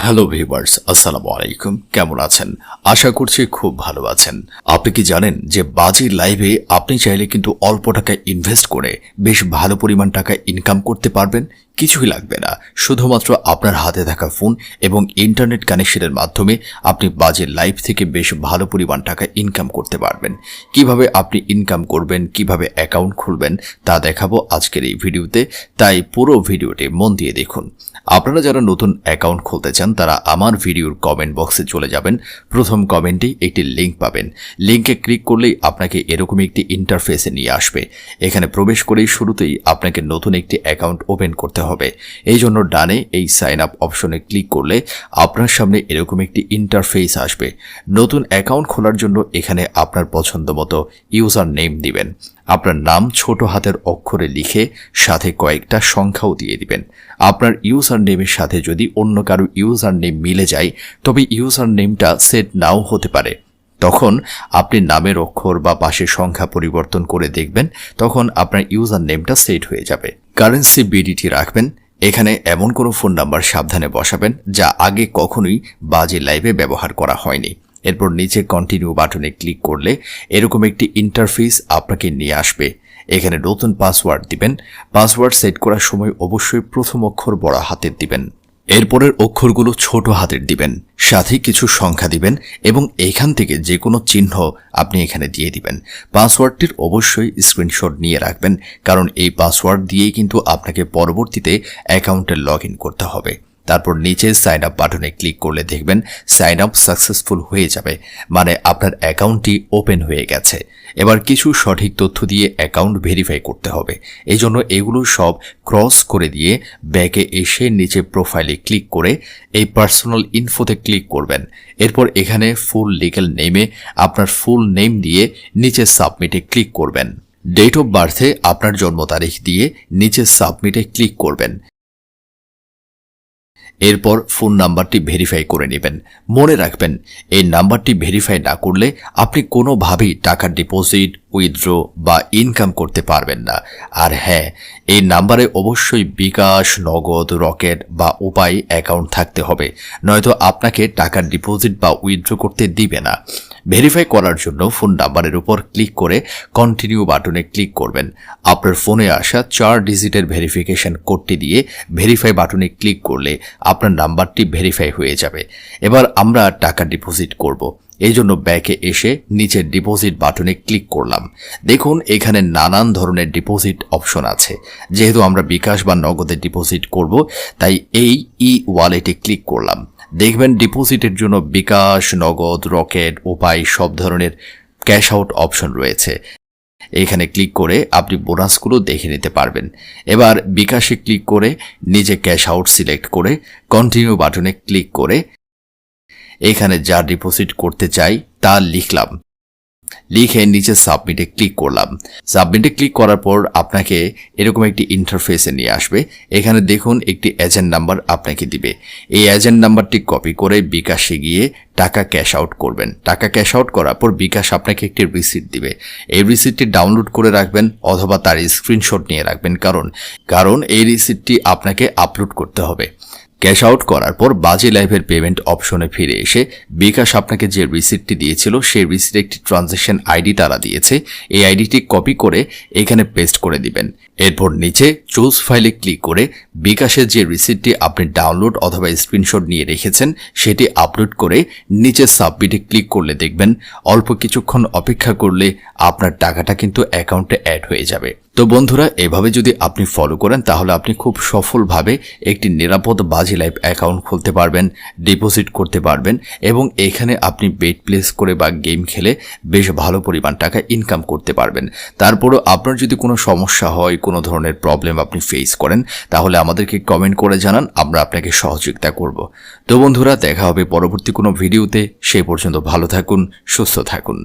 Hello viewers, আসসালামু আলাইকুম। কেমন আছেন? আশা করছি খুব ভালো আছেন। আপনি কি জানেন যে বাজি লাইভে আপনি চাইলে কিন্তু অল্প টাকা ইনভেস্ট করে বেশ ভালো পরিমাণ টাকা ইনকাম করতে পারবেন? কিছুই লাগবে না, শুধুমাত্র আপনার হাতে থাকা ফোন এবং ইন্টারনেট কানেকশনের মাধ্যমে আপনি বাজি লাইভ থেকে বেশ ভালো পরিমাণ টাকা ইনকাম করতে পারবেন। কিভাবে আপনি ইনকাম করবেন, কিভাবে অ্যাকাউন্ট খুলবেন তা দেখাবো আজকের এই ভিডিওতে, তাই পুরো ভিডিওটি মন দিয়ে দেখুন। আপনারা যারা নতুন অ্যাকাউন্ট খুলতে চান তারা আমার ভিডিওর কমেন্ট বক্সে চলে যাবেন। প্রথম কমেন্টেই একটি লিঙ্ক পাবেন। লিঙ্কে ক্লিক করলেই আপনাকে এরকম একটি ইন্টারফেসে নিয়ে আসবে। এখানে প্রবেশ করেই শুরুতেই আপনাকে নতুন একটি অ্যাকাউন্ট ওপেন করতে হবে। এই জন্য ডানে এই সাইন আপ অপশনে ক্লিক করলে আপনার সামনে এরকম একটি ইন্টারফেস আসবে। নতুন অ্যাকাউন্ট খোলার জন্য এখানে আপনার পছন্দ মতো ইউজার নেম দিবেন। আপনার নাম ছোট হাতের অক্ষরে লিখে সাথে কয়েকটা সংখ্যাও দিয়ে দিবেন। আপনার ইউজার নেমের সাথে যদি অন্য কারো ইউজার নেম মিলে যায় তবে ইউজার নেমটা সেট নাও হতে পারে। তখন আপনি নামের অক্ষর বা পাশের সংখ্যা পরিবর্তন করে দেখবেন, তখন আপনার ইউজার নেমটা সেট হয়ে যাবে। কারেন্সি বিডিটি রাখবেন। এখানে এমন কোনো ফোন নাম্বার সাবধানে বসাবেন যা আগে কখনোই বাজি লাইভে ব্যবহার করা হয়নি। এরপর নিচে কন্টিনিউ বাটনে ক্লিক করলে এরকম একটি ইন্টারফেস আপনাকে নিয়ে আসবে। এখানে নতুন পাসওয়ার্ড দিবেন। পাসওয়ার্ড সেট করার সময় অবশ্যই প্রথম অক্ষর বড় হাতের দিবেন, এরপরের অক্ষরগুলো ছোট হাতের দিবেন, সাথে কিছু সংখ্যা দিবেন এবং এখান থেকে যে কোনো চিহ্ন আপনি এখানে দিয়ে দিবেন। পাসওয়ার্ডটির অবশ্যই স্ক্রিনশট নিয়ে রাখবেন, কারণ এই পাসওয়ার্ড দিয়েই কিন্তু আপনাকে পরবর্তীতে অ্যাকাউন্টে লগ ইন করতে হবে। তারপর নিচে সাইন আপ বাটনে ক্লিক করলে দেখবেন সাইন আপ সাকসেসফুল হয়ে যাবে, মানে আপনার অ্যাকাউন্টটি ওপেন হয়ে গেছে। এবার কিছু সঠিক তথ্য দিয়ে অ্যাকাউন্ট ভেরিফাই করতে হবে। এই জন্য এগুলো সব ক্রস করে দিয়ে ব্যাকে এসে নিচে প্রোফাইলে ক্লিক করে এই পার্সোনাল ইনফোতে ক্লিক করবেন। এরপর এখানে ফুল লিগ্যাল নেমে আপনার ফুল নেম দিয়ে নিচে সাবমিটে ক্লিক করবেন। ডেট অফ বার্থে আপনার জন্ম তারিখ দিয়ে নিচে সাবমিটে ক্লিক করবেন। এরপর ফোন নাম্বারটি ভেরিফাই করে নেবেন। মনে রাখবেন, এই নাম্বারটি ভেরিফাই না করলে আপনি কোনোভাবেই টাকা ডিপোজিট, উইথড্র বা ইনকাম করতে পারবেন না। আর হ্যাঁ, এই নাম্বারে অবশ্যই বিকাশ, নগদ, রকেট বা উপায় অ্যাকাউন্ট থাকতে হবে, নয়তো আপনাকে টাকা ডিপোজিট বা উইথড্র করতে দিবে না। ভেরিফাই করার জন্য ফোন নাম্বারের উপর ক্লিক করে কন্টিনিউ বাটনে ক্লিক করবেন। আপনার ফোনে আসা 4 ডিজিটের ভেরিফিকেশন কোডটি দিয়ে ভেরিফাই বাটনে ক্লিক করলে আপনার নাম্বারটি ভেরিফাই হয়ে যাবে। এবার আমরা টাকা ডিপোজিট করব। এই জন্য ব্যাকে এসে নিচের ডিপোজিট বাটনে ক্লিক করলাম। দেখুন এখানে নানান ধরনের ডিপোজিট অপশন আছে। যেহেতু আমরা বিকাশ বা নগদে ডিপোজিট করব, তাই এই ওয়ালেটে ক্লিক করলাম। দেখবেন ডিপোজিটের জন্য বিকাশ, নগদ, রকেট, উপায় সব ধরনের ক্যাশ আউট অপশন রয়েছে। এখানে ক্লিক করে আপনি বোনাসগুলো দেখে নিতে পারবেন। এবার বিকাশে ক্লিক করে নিজে ক্যাশ আউট সিলেক্ট করে কন্টিনিউ বাটনে ক্লিক করে এখানে যা ডিপোজিট করতে চাই তা লিখলাম। লিখে নিচে সাবমিটে ক্লিক করলাম। সাবমিটে ক্লিক করার পর আপনাকে এরকম একটি ইন্টারফেসে নিয়ে আসবে। এখানে দেখুন একটি এজেন্ট নাম্বার আপনাকে দিবে। এই এজেন্ট নাম্বারটি কপি করে বিকাশে গিয়ে টাকা ক্যাশ আউট করবেন। টাকা ক্যাশ আউট করার পর বিকাশ আপনাকে একটি রিসিট দিবে। এই রিসিটটি ডাউনলোড করে রাখবেন অথবা তার স্ক্রিনশট নিয়ে রাখবেন, কারণ এই রিসিটটি আপনাকে আপলোড করতে হবে। ক্যাশ আউট করার পর বাজি লাইভের পেমেন্ট অপশনে ফিরে এসে বিকাশ আপনাকে যে রিসিটটি দিয়েছিল সেই রিসিটে একটি ট্রানজ্যাকশন আইডি তারা দিয়েছে। এই আইডিটি কপি করে এখানে পেস্ট করে দিবেন। এরপর নিচে চুজ ফাইলে ক্লিক করে বিকাশের যে রিসিটটি আপনি ডাউনলোড অথবা স্ক্রিনশট নিয়ে রেখেছেন সেটি আপলোড করে নিচে সাবমিটে ক্লিক করলে দেখবেন অল্প কিছুক্ষণ অপেক্ষা করলে আপনার টাকাটা কিন্তু অ্যাকাউন্টে অ্যাড হয়ে যাবে। তো বন্ধুরা, এভাবে যদি আপনি ফলো করেন তাহলে আপনি খুব সফলভাবে একটি নিরাপদ বাজি লাইভ অ্যাকাউন্ট খুলতে পারবেন, ডিপোজিট করতে পারবেন এবং এখানে আপনি বেট প্লেস করে বা গেম খেলে বেশ ভালো পরিমাণ টাকা ইনকাম করতে পারবেন। তারপরও আপনার যদি কোনো সমস্যা হয়, কোনো ধরনের প্রবলেম আপনি ফেস করেন, তাহলে আমাদেরকে কমেন্ট করে জানান, আমরা আপনাকে সহযোগিতা করব। তো বন্ধুরা, দেখা হবে পরবর্তী কোনো ভিডিওতে। সেই পর্যন্ত ভালো থাকুন, সুস্থ থাকুন।